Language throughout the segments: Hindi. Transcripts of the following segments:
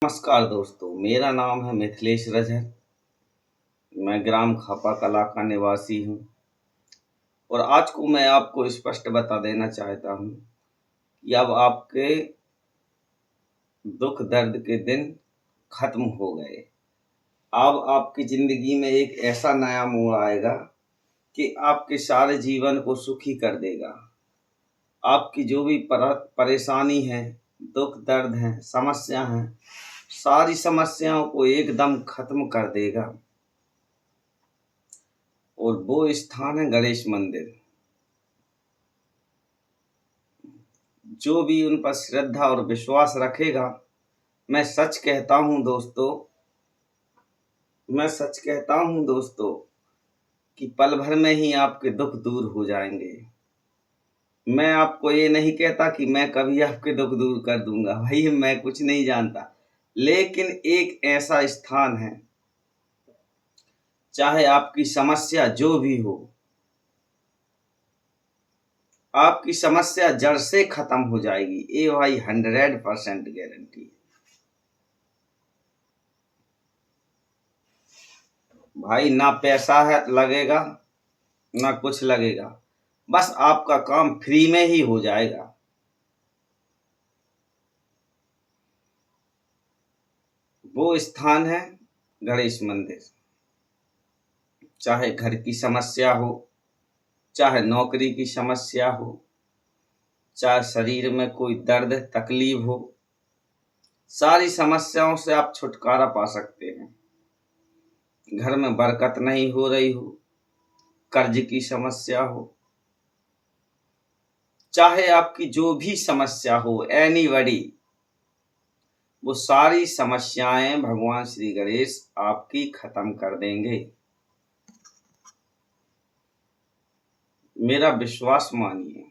नमस्कार दोस्तों, मेरा नाम है मिथिलेश रजर। मैं ग्राम खापा कला का निवासी हूँ और आज को मैं आपको स्पष्ट बता देना चाहता हूँ कि अब आपके दुख दर्द के दिन खत्म हो गए। अब आपकी जिंदगी में एक ऐसा नया मोड़ आएगा कि आपके सारे जीवन को सुखी कर देगा। आपकी जो भी परेशानी है, दुख दर्द है, समस्या है, सारी समस्याओं को एकदम खत्म कर देगा। और वो स्थान है गणेश मंदिर। जो भी उन पर श्रद्धा और विश्वास रखेगा, मैं सच कहता हूँ दोस्तों, कि पल भर में ही आपके दुख दूर हो जाएंगे। मैं आपको ये नहीं कहता कि मैं कभी आपके दुख दूर कर दूंगा, भाई मैं कुछ नहीं जानता। लेकिन एक ऐसा स्थान है, चाहे आपकी समस्या जो भी हो, आपकी समस्या जड़ से खत्म हो जाएगी। ये भाई 100% गारंटी है। भाई ना पैसा है लगेगा, ना कुछ लगेगा, बस आपका काम फ्री में ही हो जाएगा। वो स्थान है गणेश मंदिर। चाहे घर की समस्या हो, चाहे नौकरी की समस्या हो, चाहे शरीर में कोई दर्द तकलीफ हो, सारी समस्याओं से आप छुटकारा पा सकते हैं। घर में बरकत नहीं हो रही हो, कर्ज की समस्या हो, चाहे आपकी जो भी समस्या हो, एनीबॉडी, वो सारी समस्याएं भगवान श्री गणेश आपकी खत्म कर देंगे। मेरा विश्वास मानिए।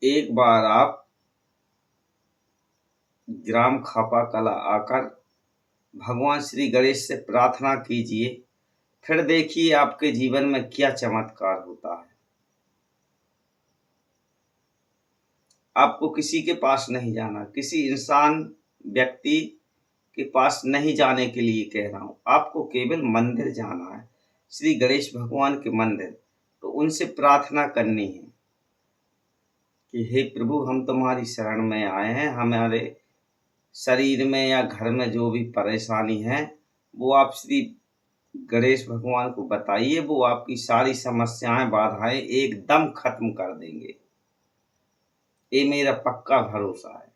एक बार आप ग्राम खापा कला आकर भगवान श्री गणेश से प्रार्थना कीजिए, फिर देखिए आपके जीवन में क्या चमत्कार होता है। आपको किसी के पास नहीं जाना, किसी इंसान व्यक्ति के पास नहीं जाने के लिए कह रहा हूँ। आपको केवल मंदिर जाना है, श्री गणेश भगवान के मंदिर। तो उनसे प्रार्थना करनी है कि हे प्रभु, हम तुम्हारी शरण में आए हैं। हमारे शरीर में या घर में जो भी परेशानी है, वो आप श्री गणेश भगवान को बताइए। वो आपकी सारी समस्याएं, बाधाएं एकदम खत्म कर देंगे। ये मेरा पक्का भरोसा है।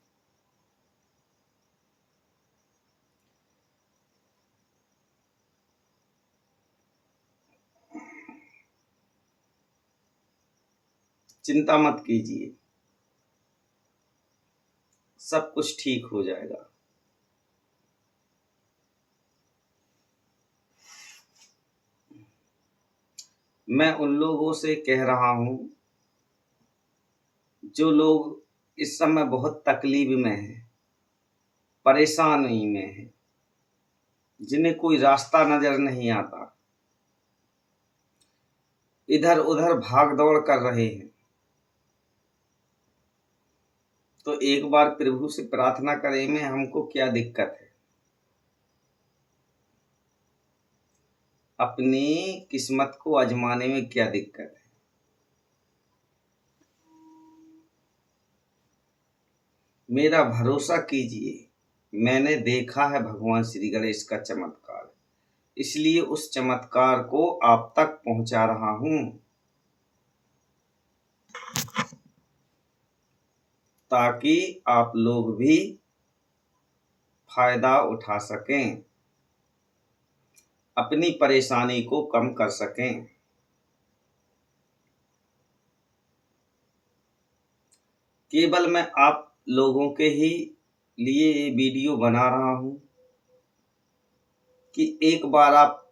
चिंता मत कीजिए, सब कुछ ठीक हो जाएगा। मैं उन लोगों से कह रहा हूं जो लोग इस समय बहुत तकलीफ में हैं, परेशानी में हैं, जिन्हें कोई रास्ता नजर नहीं आता, इधर उधर भाग दौड़ कर रहे हैं। तो एक बार प्रभु से प्रार्थना करें में हमको क्या दिक्कत है। अपनी किस्मत को आजमाने में क्या दिक्कत है। मेरा भरोसा कीजिए, मैंने देखा है भगवान श्री गणेश का चमत्कार, इसलिए उस चमत्कार को आप तक पहुंचा रहा हूं, ताकि आप लोग भी फायदा उठा सकें, अपनी परेशानी को कम कर सकें। केवल मैं आप लोगों के ही लिए ये वीडियो बना रहा हूं कि एक बार आप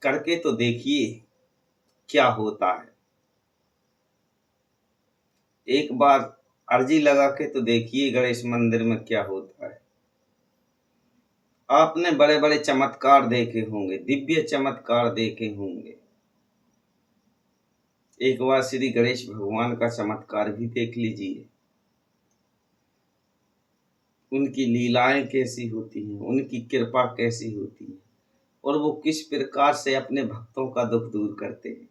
करके तो देखिए क्या होता है। एक बार अर्जी लगा के तो देखिए गणेश मंदिर में क्या होता है। आपने बड़े बड़े चमत्कार देखे होंगे, दिव्य चमत्कार देखे होंगे। एक बार श्री गणेश भगवान का चमत्कार भी देख लीजिए। उनकी लीलाएं कैसी होती हैं, उनकी कृपा कैसी होती है, और वो किस प्रकार से अपने भक्तों का दुख दूर करते हैं,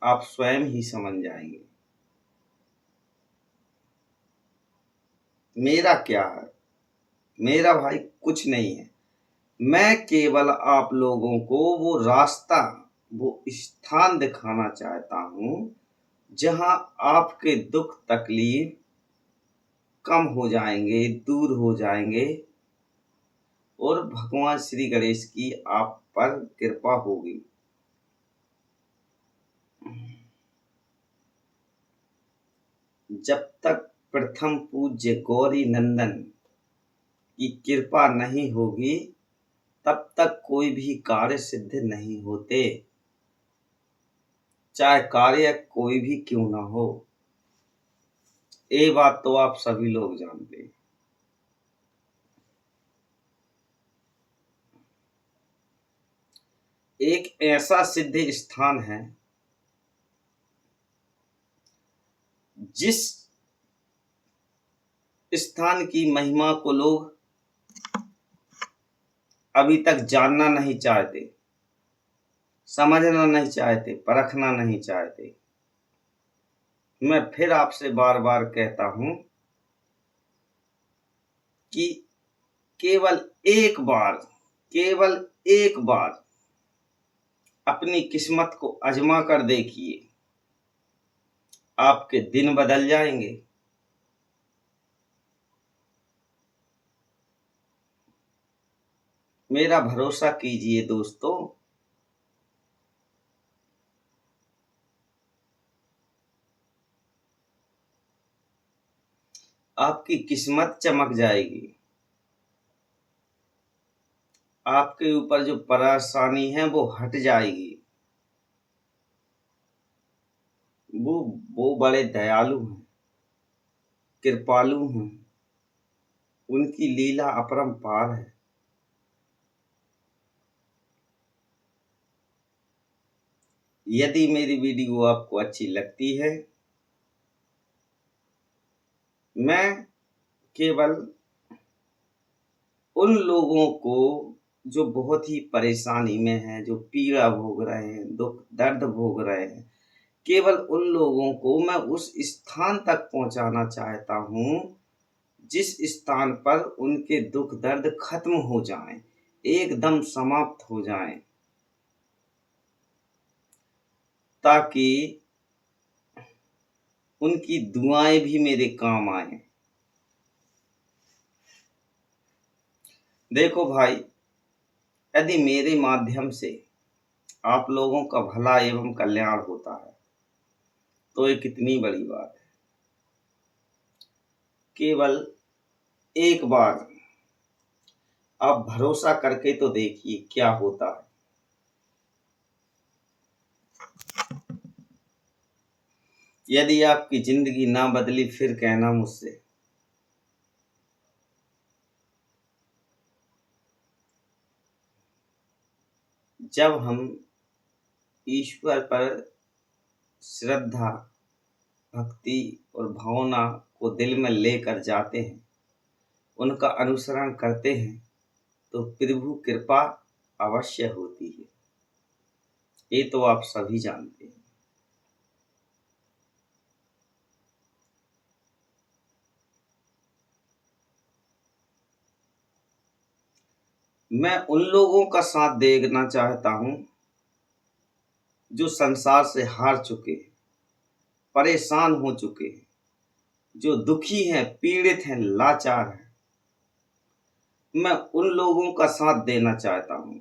आप स्वयं ही समझ जाएंगे। मेरा क्या है, मेरा भाई कुछ नहीं है। मैं केवल आप लोगों को वो रास्ता, वो स्थान दिखाना चाहता हूं जहां आपके दुख तकलीफ कम हो जाएंगे, दूर हो जाएंगे, और भगवान श्री गणेश की आप पर कृपा होगी। जब तक प्रथम पूज्य गौरी नंदन की कृपा नहीं होगी, तब तक कोई भी कार्य सिद्ध नहीं होते, चाहे कार्य कोई भी क्यों ना हो। ये बात तो आप सभी लोग जानते हैं। एक ऐसा सिद्ध स्थान है जिस स्थान की महिमा को लोग अभी तक जानना नहीं चाहते, समझना नहीं चाहते, परखना नहीं चाहते। मैं फिर आपसे बार बार कहता हूं कि केवल एक बार, केवल एक बार अपनी किस्मत को आजमा कर देखिए, आपके दिन बदल जाएंगे। मेरा भरोसा कीजिए दोस्तों। आपकी किस्मत चमक जाएगी। आपके ऊपर जो परेशानी है वो हट जाएगी। वो बड़े दयालु हैं, कृपालु हैं, उनकी लीला अपरंपार है। यदि मेरी वीडियो आपको अच्छी लगती है, मैं केवल उन लोगों को जो बहुत ही परेशानी में हैं, जो पीड़ा भोग रहे हैं, दुख दर्द भोग रहे हैं, केवल उन लोगों को मैं उस स्थान तक पहुंचाना चाहता हूं जिस स्थान पर उनके दुख दर्द खत्म हो जाएं, एकदम समाप्त हो जाएं, ताकि उनकी दुआएं भी मेरे काम आए। देखो भाई, यदि मेरे माध्यम से आप लोगों का भला एवं कल्याण होता है तो ये कितनी बड़ी बात है। केवल एक बार आप भरोसा करके तो देखिए क्या होता है। यदि आपकी जिंदगी ना बदली फिर कहना मुझसे। जब हम ईश्वर पर श्रद्धा, भक्ति और भावना को दिल में लेकर जाते हैं, उनका अनुसरण करते हैं, तो प्रभु कृपा अवश्य होती है। ये तो आप सभी जानते हैं। मैं उन लोगों का साथ देखना चाहता हूं जो संसार से हार चुके हैं, परेशान हो चुके हैं, जो दुखी हैं, पीड़ित हैं, लाचार हैं। मैं उन लोगों का साथ देना चाहता हूं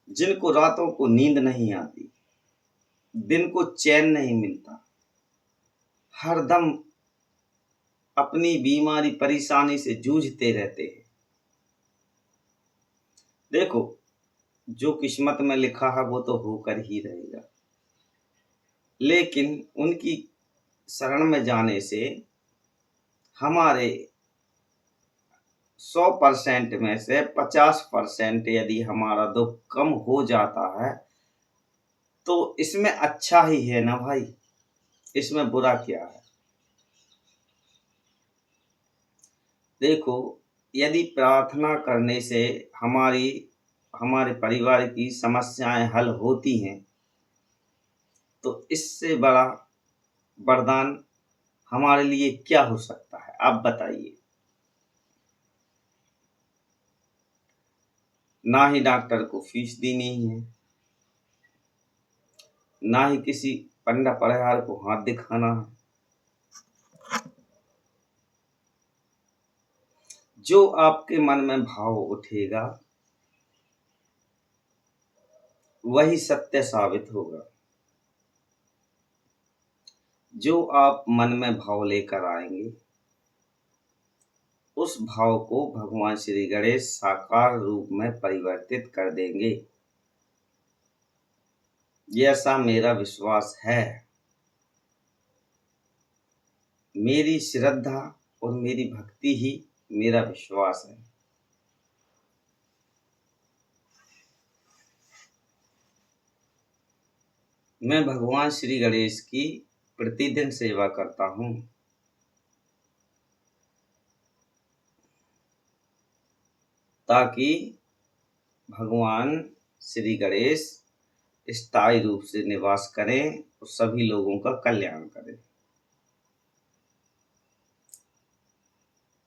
जिनको रातों को नींद नहीं आती, दिन को चैन नहीं मिलता, हरदम अपनी बीमारी परेशानी से जूझते रहते हैं। देखो, जो किस्मत में लिखा है वो तो होकर ही रहेगा, लेकिन उनकी शरण में जाने से हमारे 100% में से 50% यदि हमारा दुख कम हो जाता है तो इसमें अच्छा ही है ना भाई, इसमें बुरा क्या है। देखो, यदि प्रार्थना करने से हमारी हमारे परिवार की समस्याएं हल होती हैं, तो इससे बड़ा वरदान हमारे लिए क्या हो सकता है, आप बताइए। ना ही डॉक्टर को फीस देनी है, ना ही किसी पंडा परिहार को हाथ दिखाना है। जो आपके मन में भाव उठेगा वही सत्य साबित होगा। जो आप मन में भाव लेकर आएंगे, उस भाव को भगवान श्री गणेश साकार रूप में परिवर्तित कर देंगे। ये ऐसा मेरा विश्वास है। मेरी श्रद्धा और मेरी भक्ति ही मेरा विश्वास है। मैं भगवान श्री गणेश की प्रतिदिन सेवा करता हूँ, ताकि भगवान श्री गणेश स्थायी रूप से निवास करें और सभी लोगों का कल्याण करें।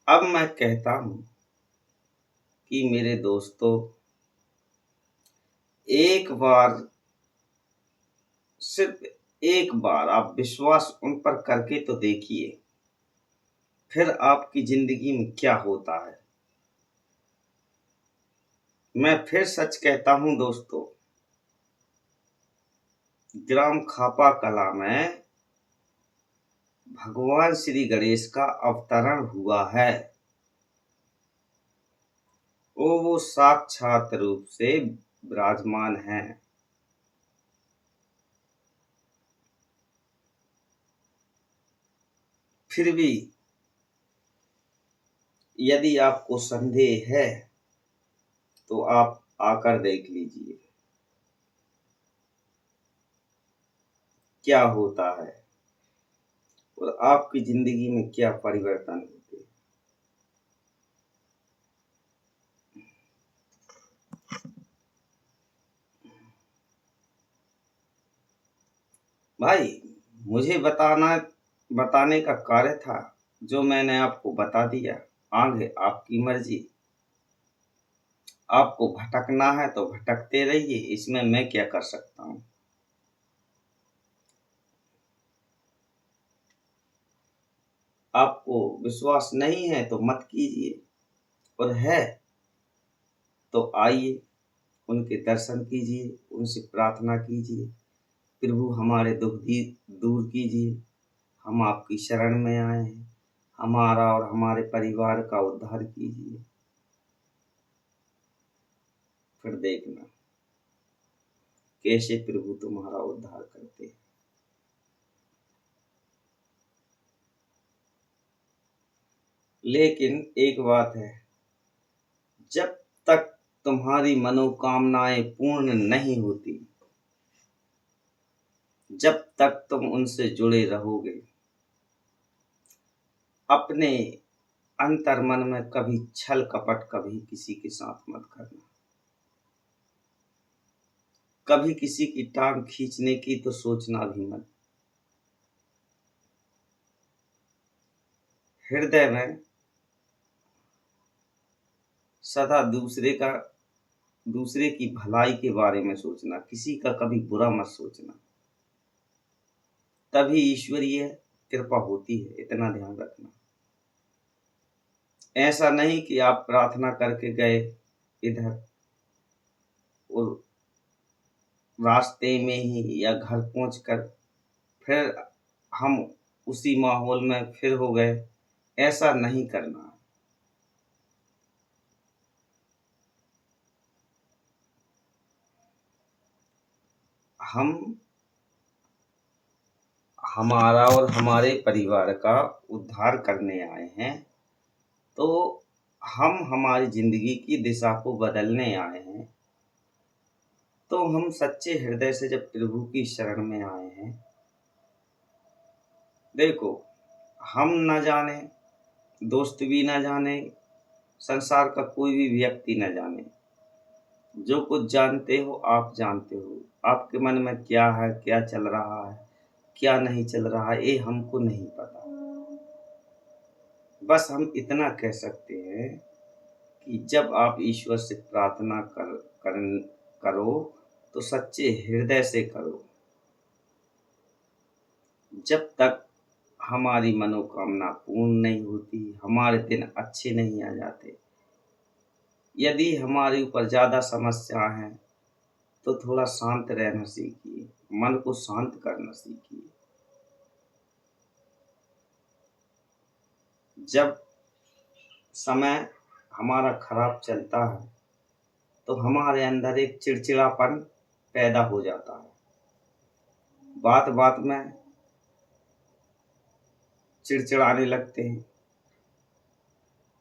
अब मैं कहता हूँ कि मेरे दोस्तों, एक बार, सिर्फ एक बार आप विश्वास उन पर करके तो देखिए, फिर आपकी जिंदगी में क्या होता है। मैं फिर सच कहता हूँ दोस्तों, ग्राम खापा कला में भगवान श्री गणेश का अवतरण हुआ है। वो साक्षात रूप से विराजमान है। फिर भी यदि आपको संदेह है तो आप आकर देख लीजिए क्या होता है और आपकी जिंदगी में क्या परिवर्तन होते हैं। भाई, मुझे बताने का कार्य था, जो मैंने आपको बता दिया। आगे आपकी मर्जी। आपको भटकना है तो भटकते रहिए, इसमें मैं क्या कर सकता हूँ। आपको विश्वास नहीं है तो मत कीजिए, और है तो आइए, उनके दर्शन कीजिए, उनसे प्रार्थना कीजिए, प्रभु हमारे दूर कीजिए। हम आपकी शरण में आए हैं, हमारा और हमारे परिवार का उद्धार कीजिए। फिर देखना कैसे प्रभु तुम्हारा उद्धार करते हैं। लेकिन एक बात है, जब तक तुम्हारी मनोकामनाएं पूर्ण नहीं होती, जब तक तुम उनसे जुड़े रहोगे, अपने अंतर मन में कभी छल कपट कभी किसी के साथ मत करना। कभी किसी की टांग खींचने की तो सोचना भी मत। हृदय में सदा दूसरे की भलाई के बारे में सोचना, किसी का कभी बुरा मत सोचना, तभी ईश्वरीय कृपा होती है। इतना ध्यान रखना। ऐसा नहीं कि आप प्रार्थना करके गए इधर और रास्ते में ही या घर पहुंचकर फिर हम उसी माहौल में फिर हो गए। ऐसा नहीं करना। हम हमारा और हमारे परिवार का उद्धार करने आए हैं, तो हम हमारी जिंदगी की दिशा को बदलने आए हैं। तो हम सच्चे हृदय से जब प्रभु की शरण में आए हैं, देखो, हम न जाने दोस्त भी ना जाने, संसार का कोई भी व्यक्ति न जाने। जो कुछ जानते हो आप जानते हो। आपके मन में क्या है, क्या चल रहा है, क्या नहीं चल रहा है, ये हमको नहीं पता। बस हम इतना कह सकते हैं कि जब आप ईश्वर से प्रार्थना करो तो सच्चे हृदय से करो। जब तक हमारी मनोकामना पूर्ण नहीं होती, हमारे दिन अच्छे नहीं आ जाते। यदि हमारे ऊपर ज़्यादा समस्या हैं तो थोड़ा शांत रहना सीखिए, मन को शांत करना सीखिए। जब समय हमारा खराब चलता है तो हमारे अंदर एक चिड़चिड़ापन पैदा हो जाता है। बात बात में चिड़चिड़ाने लगते हैं,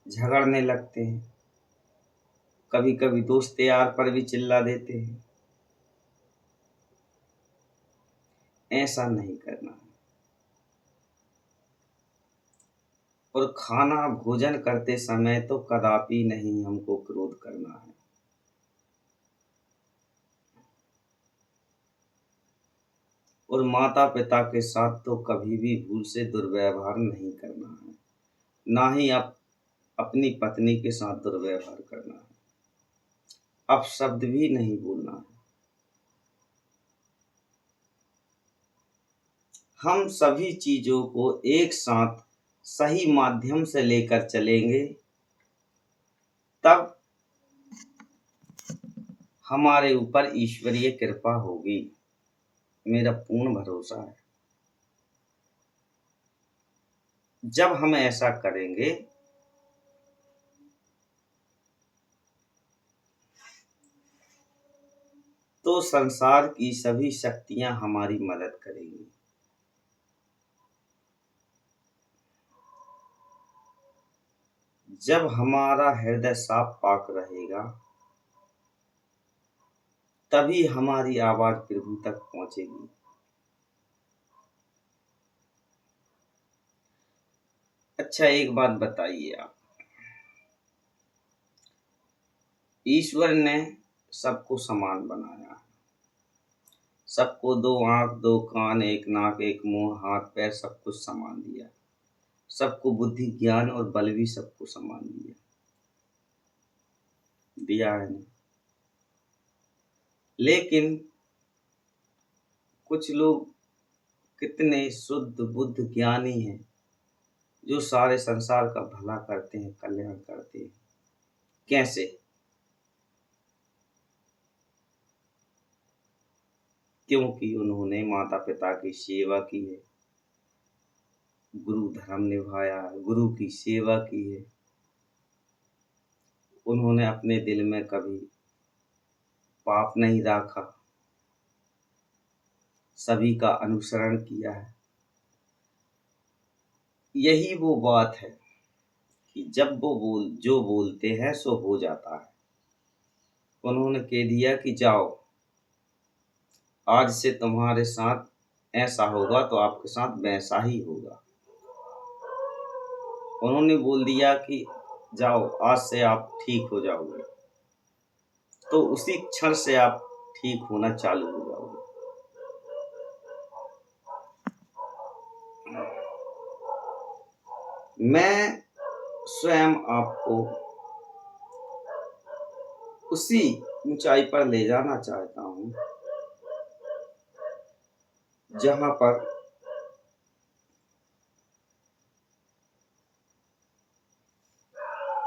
झगड़ने लगते हैं, कभी कभी दोस्त यार पर भी चिल्ला देते हैं। ऐसा नहीं करना है। और खाना भोजन करते समय तो कदापि नहीं हमको क्रोध करना है। और माता पिता के साथ तो कभी भी भूल से दुर्व्यवहार नहीं करना है। ना ही अपनी पत्नी के साथ दुर्व्यवहार करना है। अपशब्द भी नहीं बोलना है। हम सभी चीजों को एक साथ सही माध्यम से लेकर चलेंगे तब हमारे ऊपर ईश्वरीय कृपा होगी। मेरा पूर्ण भरोसा है। जब हम ऐसा करेंगे तो संसार की सभी शक्तियां हमारी मदद करेंगी। जब हमारा हृदय साफ पाक रहेगा तभी हमारी आवाज प्रभु तक पहुंचेगी। अच्छा, एक बात बताइए आप, ईश्वर ने सबको समान बनाया है। सबको दो आंख, दो कान, एक नाक, एक मुंह, हाथ पैर, सब कुछ समान दिया। सबको बुद्धि ज्ञान और बल भी सबको समान दिया है ना। लेकिन कुछ लोग कितने शुद्ध बुद्ध ज्ञानी हैं जो सारे संसार का भला करते हैं, कल्याण करते हैं। कैसे? क्योंकि उन्होंने माता पिता की सेवा की है, गुरु धर्म निभाया है, गुरु की सेवा की है। उन्होंने अपने दिल में कभी पाप नहीं रखा, सभी का अनुसरण किया है। यही वो बात है कि जब वो जो बोलते हैं सो हो जाता है। उन्होंने कह दिया कि जाओ, आज से तुम्हारे साथ ऐसा होगा तो आपके साथ वैसा ही होगा। उन्होंने बोल दिया कि जाओ, आज से आप ठीक हो जाओगे, तो उसी क्षण से आप ठीक होना चालू हो जाओगे। मैं स्वयं आपको उसी ऊंचाई पर ले जाना चाहता हूं जहां पर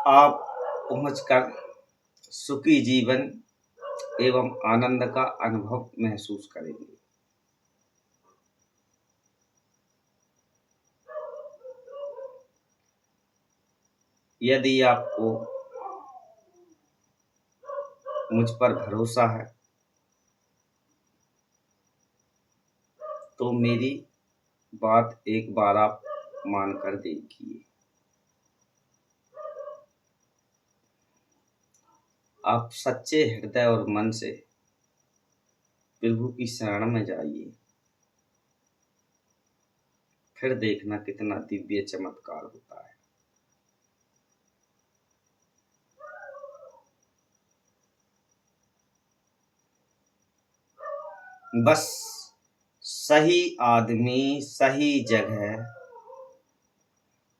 आप पहुंचकर सुखी जीवन एवं आनंद का अनुभव महसूस करेंगे। यदि आपको मुझ पर भरोसा है तो मेरी बात एक बार आप मान कर देखिए। आप सच्चे हृदय और मन से प्रभु की शरण में जाइए, फिर देखना कितना दिव्य चमत्कार होता है। बस सही आदमी सही जगह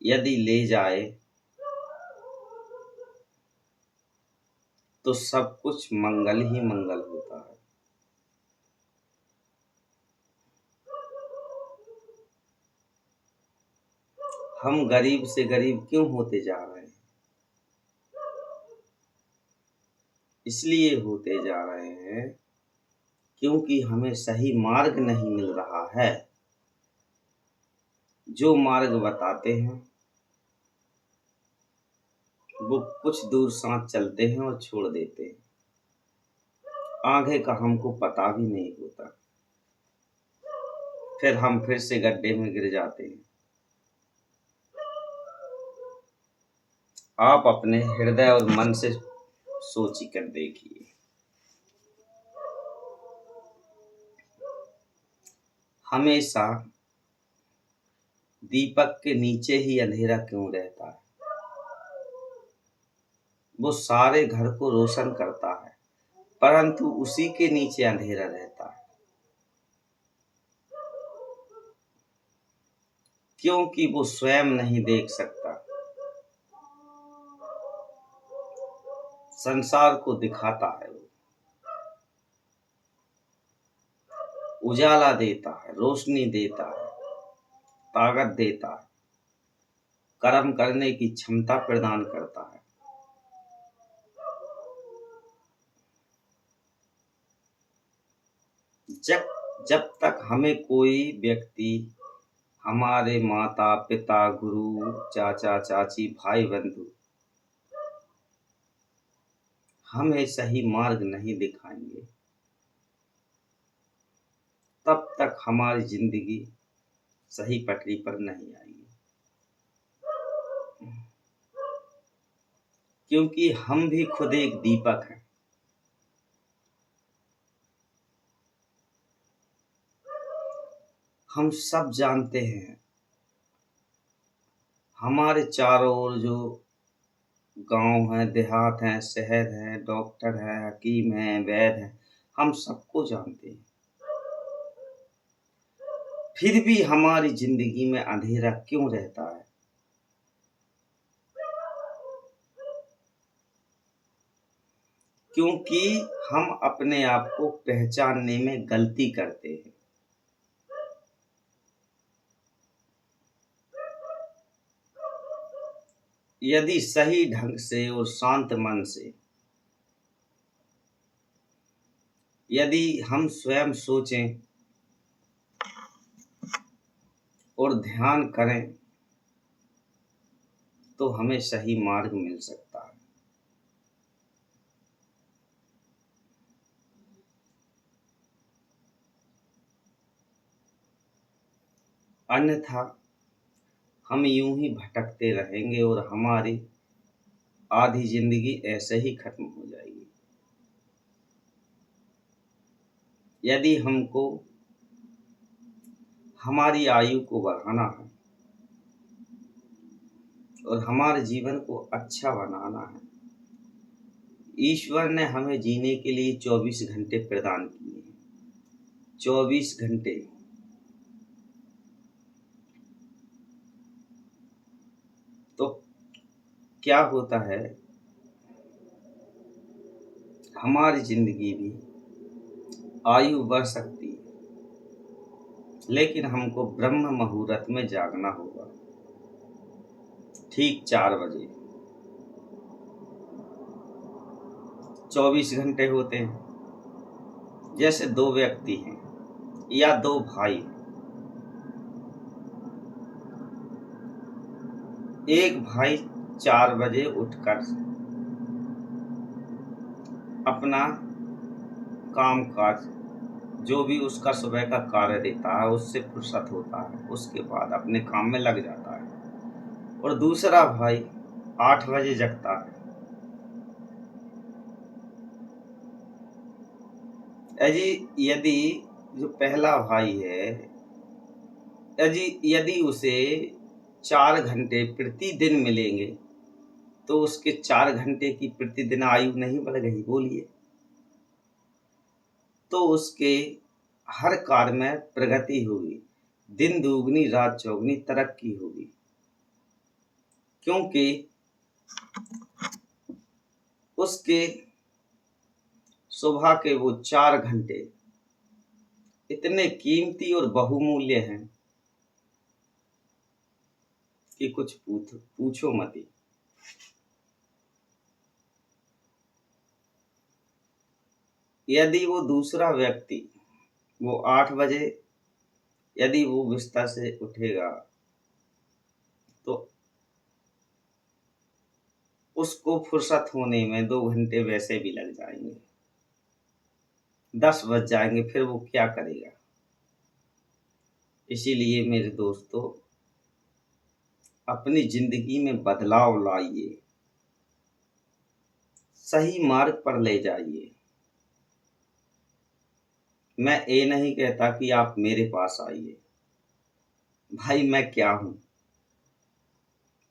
यदि ले जाए तो सब कुछ मंगल ही मंगल होता है। हम गरीब से गरीब क्यों होते जा रहे हैं? इसलिए होते जा रहे हैं क्योंकि हमें सही मार्ग नहीं मिल रहा है। जो मार्ग बताते हैं वो कुछ दूर साथ चलते हैं और छोड़ देते हैं। आगे का हमको पता भी नहीं होता, फिर हम फिर से गड्ढे में गिर जाते हैं। आप अपने हृदय और मन से सोची कर देखिए, हमेशा दीपक के नीचे ही अंधेरा क्यों रहता है? वो सारे घर को रोशन करता है परंतु उसी के नीचे अंधेरा रहता है। क्योंकि वो स्वयं नहीं देख सकता, संसार को दिखाता है। वो उजाला देता है, रोशनी देता है, ताकत देता है, कर्म करने की क्षमता प्रदान करता है। जब तक हमें कोई व्यक्ति, हमारे माता पिता गुरु चाचा चाची भाई बंधु हमें सही मार्ग नहीं दिखाएंगे तब तक हमारी जिंदगी सही पटरी पर नहीं आएगी। क्योंकि हम भी खुद एक दीपक हैं। हम सब जानते हैं हमारे चारों ओर जो गांव हैं, देहात हैं, शहर हैं, डॉक्टर हैं, हकीम हैं, वैद्य हैं, हम सबको जानते हैं। फिर भी हमारी जिंदगी में अंधेरा क्यों रहता है? क्योंकि हम अपने आप को पहचानने में गलती करते हैं। यदि सही ढंग से और शांत मन से यदि हम स्वयं सोचें और ध्यान करें तो हमें सही मार्ग मिल सकता है। अन्यथा हम यूं ही भटकते रहेंगे और हमारी आधी जिंदगी ऐसे ही खत्म हो जाएगी। यदि हमको हमारी आयु को बढ़ाना है और हमारे जीवन को अच्छा बनाना है, ईश्वर ने हमें जीने के लिए 24 घंटे प्रदान किए हैं। 24 घंटे। तो क्या होता है, हमारी जिंदगी भी आयु बढ़ सकती है लेकिन हमको ब्रह्म मुहूर्त में जागना होगा। ठीक 4 बजे। 24 घंटे होते हैं। जैसे 2 व्यक्ति हैं या 2 भाई, एक भाई 4 बजे उठकर अपना काम काज जो भी उसका सुबह का कार्य रहता है उससे फुर्सत होता है, उसके बाद अपने काम में लग जाता है। और दूसरा भाई 8 बजे जगता है। यदि जो पहला भाई है, यदि उसे 4 घंटे प्रतिदिन मिलेंगे तो उसके 4 घंटे की प्रतिदिन आयु नहीं बढ़ गई? बोलिए। तो उसके हर कार्य में प्रगति होगी, दिन दुगनी रात चौगनी तरक्की होगी। क्योंकि उसके सुबह के वो 4 घंटे इतने कीमती और बहुमूल्य हैं कि कुछ पूछो मत ही। यदि वो दूसरा व्यक्ति वो 8 बजे यदि वो बिस्तर से उठेगा तो उसको फुर्सत होने में 2 घंटे वैसे भी लग जाएंगे, 10 बज जाएंगे, फिर वो क्या करेगा। इसीलिए मेरे दोस्तों, अपनी जिंदगी में बदलाव लाइए, सही मार्ग पर ले जाइए। मैं ये नहीं कहता कि आप मेरे पास आइए, भाई मैं क्या हूं,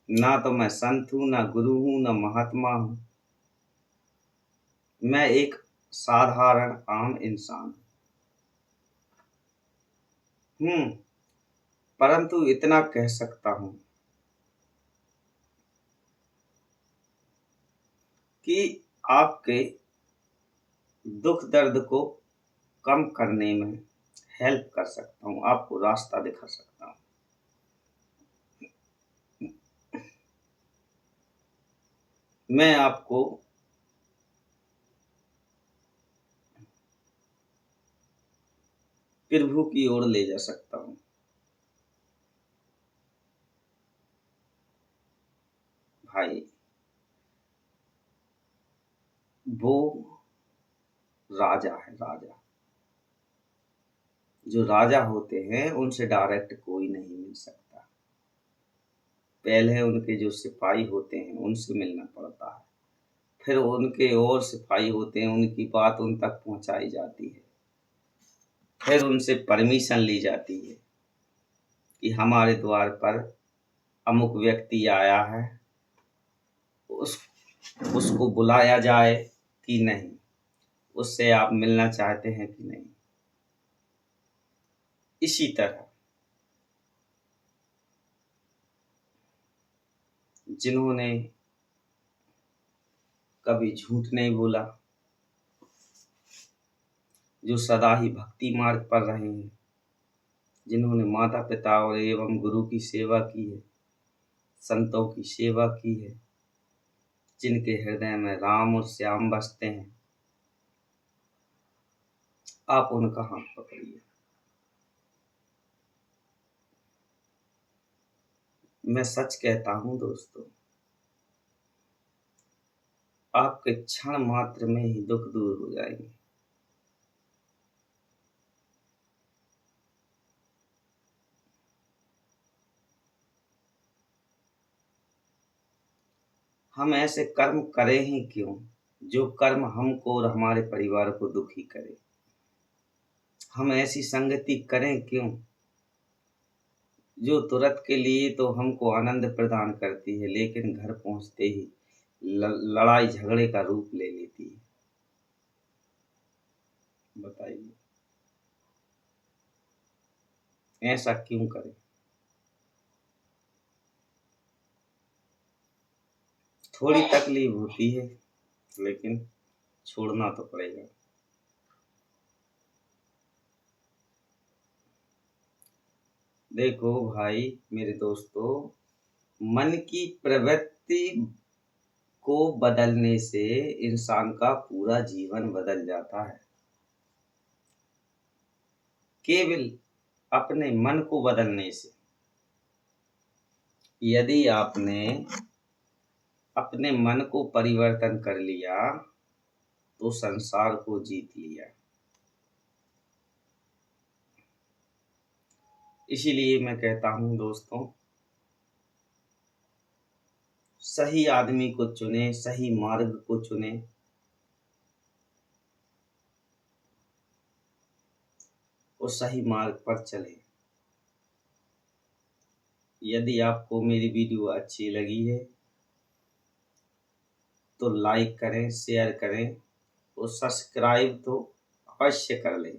ना तो मैं संत हूं, ना गुरु हूं, ना महात्मा हूं। मैं एक साधारण आम इंसान हूं, परंतु इतना कह सकता हूं कि आपके दुख दर्द को कम करने में हेल्प कर सकता हूं, आपको रास्ता दिखा सकता हूं। मैं आपको प्रभु की ओर ले जा सकता हूं। भाई, वो राजा है, राजा। जो राजा होते हैं उनसे डायरेक्ट कोई नहीं मिल सकता, पहले उनके जो सिपाही होते हैं उनसे मिलना पड़ता है, फिर उनके और सिपाही होते हैं, उनकी बात उन तक पहुंचाई जाती है, फिर उनसे परमिशन ली जाती है कि हमारे द्वार पर अमुक व्यक्ति आया है, उस उसको बुलाया जाए कि नहीं, उससे आप मिलना चाहते हैं कि नहीं। इसी तरह जिन्होंने कभी झूठ नहीं बोला, जो सदा ही भक्ति मार्ग पर रहे हैं, जिन्होंने माता पिता और एवं गुरु की सेवा की है, संतों की सेवा की है, जिनके हृदय में राम और श्याम बसते हैं, आप उनका हाथ पकड़िए। मैं सच कहता हूं दोस्तों, आपके क्षण मात्र में ही दुख दूर हो जाएंगे। हम ऐसे कर्म करें ही क्यों जो कर्म हमको और हमारे परिवार को दुखी करे। हम ऐसी संगति करें क्यों जो तुरंत के लिए तो हमको आनंद प्रदान करती है, लेकिन घर पहुंचते ही लड़ाई झगड़े का रूप ले लेती है। बताइए, ऐसा क्यों करें। थोड़ी तकलीफ होती है, लेकिन छोड़ना तो पड़ेगा। देखो भाई मेरे दोस्तों, मन की प्रवृत्ति को बदलने से इंसान का पूरा जीवन बदल जाता है। केवल अपने मन को बदलने से। यदि आपने अपने मन को परिवर्तन कर लिया तो संसार को जीत लिया। इसीलिए मैं कहता हूं दोस्तों, सही आदमी को चुने, सही मार्ग को चुने, और सही मार्ग पर चले। यदि आपको मेरी वीडियो अच्छी लगी है तो लाइक करें, शेयर करें और सब्सक्राइब तो अवश्य कर लें।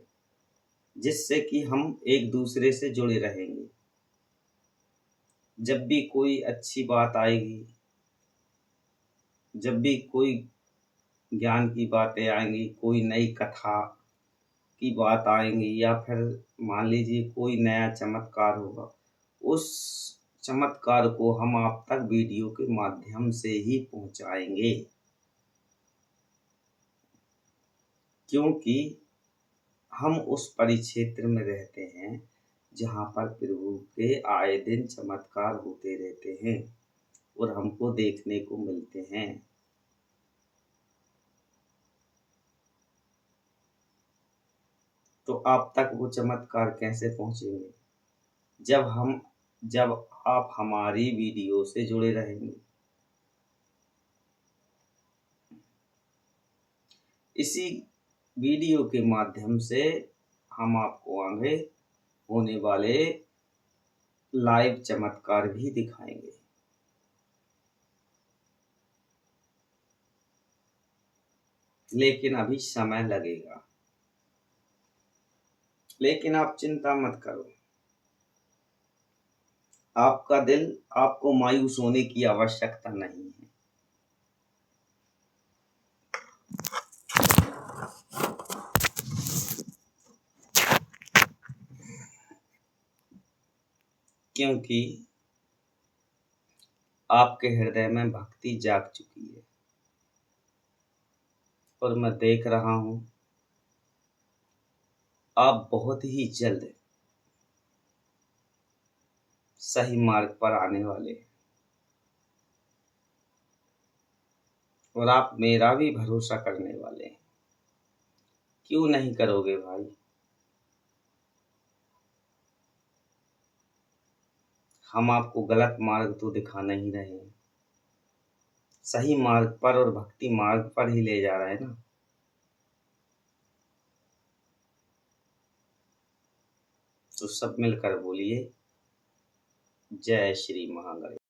जिससे कि हम एक दूसरे से जुड़े रहेंगे। जब भी कोई अच्छी बात आएगी, जब भी कोई ज्ञान की बातें आएंगी, कोई नई कथा की बात आएंगी, या फिर मान लीजिए कोई नया चमत्कार होगा, उस चमत्कार को हम आप तक वीडियो के माध्यम से ही पहुंचाएंगे। क्योंकि हम उस परिक्षेत्र में रहते हैं जहाँ पर प्रभु के आए दिन चमत्कार होते रहते हैं और हमको देखने को मिलते हैं। तो आप तक वो चमत्कार कैसे पहुंचेंगे? जब आप हमारी वीडियो से जुड़े रहेंगे। इसी वीडियो के माध्यम से हम आपको आगे होने वाले लाइव चमत्कार भी दिखाएंगे। लेकिन अभी समय लगेगा। लेकिन आप चिंता मत करो, आपका दिल, आपको मायूस होने की आवश्यकता नहीं है। क्योंकि आपके हृदय में भक्ति जाग चुकी है और मैं देख रहा हूं आप बहुत ही जल्द सही मार्ग पर आने वाले हैं। और आप मेरा भी भरोसा करने वाले हैं। क्यों नहीं करोगे भाई? हम आपको गलत मार्ग तो दिखा नहीं रहे हैं, सही मार्ग पर और भक्ति मार्ग पर ही ले जा रहे हैं ना। तो सब मिलकर बोलिए, जय श्री महागणेश।